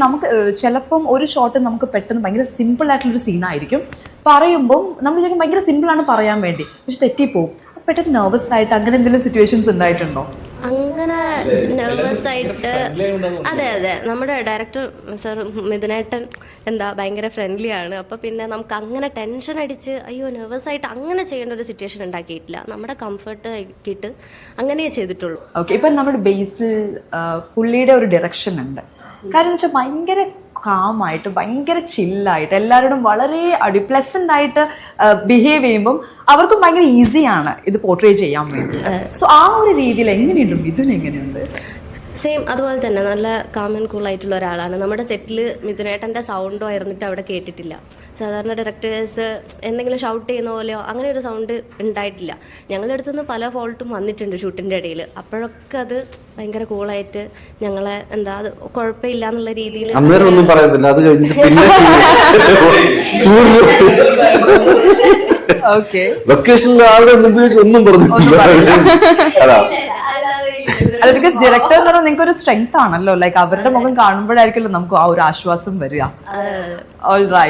നമുക്ക് ചിലപ്പം ഒരു ഷോട്ട് നമുക്ക് പെട്ടെന്ന് ഭയങ്കര സിമ്പിൾ ആയിട്ടുള്ളൊരു സീനായിരിക്കും, പറയുമ്പോൾ നമ്മൾ വിചാരിക്കും ഭയങ്കര സിമ്പിൾ ആണ് പറയാൻ വേണ്ടി, പക്ഷെ തെറ്റിപ്പോവും. പെട്ടെന്ന് നെർവസ് ആയിട്ട് അങ്ങനെ എന്തെങ്കിലും സിറ്റുവേഷൻസ് ഉണ്ടായിട്ടുണ്ടോ? അങ്ങനെ നെർവസ് ആയിട്ട് അതെ നമ്മുടെ ഡയറക്ടർ സർ മിഥുനേട്ടൻ ഭയങ്കര ഫ്രണ്ട്ലി ആണ്. അപ്പോൾ പിന്നെ നമുക്ക് അങ്ങനെ ടെൻഷൻ അടിച്ച് അയ്യോ നെർവസ് ആയിട്ട് അങ്ങനെ ചെയ്യേണ്ട ഒരു സിറ്റുവേഷൻ ഉണ്ടാക്കിയിട്ടില്ല. നമ്മുടെ കംഫർട്ട് ആക്കിയിട്ട് അങ്ങനെയേ ചെയ്തിട്ടുള്ളൂ. ഓക്കെ, ഇപ്പം നമ്മുടെ ബേസിൽ പുള്ളിയുടെ ഒരു ഡയറക്ഷൻ ഉണ്ട്. കാര്യം എന്ന് വെച്ചാൽ ഭയങ്കര കാമായിട്ട് ഭയങ്കര ചില്ലായിട്ട് എല്ലാവരോടും വളരെ പ്ലസന്റ് ആയിട്ട് ബിഹേവ് ചെയ്യുമ്പം അവർക്കും ഭയങ്കര ഈസിയാണ് ഇത് പോർട്രേ ചെയ്യാൻ വേണ്ടി. സോ ആ ഒരു രീതിയിൽ എങ്ങനെയുണ്ട് മിഥുൻ? എങ്ങനെയുണ്ട്? സെയിം അതുപോലെ തന്നെ നല്ല കാം ആൻഡ് കൂൾ ആയിട്ടുള്ള ഒരാളാണ്. നമ്മുടെ സെറ്റിൽ മിഥുനേട്ടൻ്റെ സൗണ്ടോ ആയിരുന്നിട്ട് അവിടെ കേട്ടിട്ടില്ല. സാധാരണ ഡയറക്ടേഴ്സ് എന്തെങ്കിലും ഷൗട്ട് ചെയ്യുന്ന പോലെയോ അങ്ങനെ ഒരു സൗണ്ട് ഉണ്ടായിട്ടില്ല. ഞങ്ങളുടെ അടുത്തുനിന്ന് പല ഫോൾട്ടും വന്നിട്ടുണ്ട് ഷൂട്ടിൻ്റെ ഇടയിൽ. അപ്പോഴൊക്കെ അത് ഭയങ്കര കൂളായിട്ട് ഞങ്ങളെ അത് കുഴപ്പമില്ല എന്നുള്ള രീതിയിൽ ഒന്നും പറയത്തില്ല. അത് കഴിഞ്ഞിട്ട് ലൊക്കേഷനിൽ ആരുടെ ഒന്നും പറഞ്ഞിട്ടില്ല. അല്ല, ബിക്കോസ് ഡയറക്ടർ എന്ന് പറയുമ്പോൾ നിങ്ങൾക്ക് ഒരു സ്ട്രെങ്ത് ആണല്ലോ, ലൈക്ക് അവരുടെ മുഖം കാണുമ്പോഴായിരിക്കുമല്ലോ നമുക്ക് ആ ഒരു ആശ്വാസം വരിക. All right.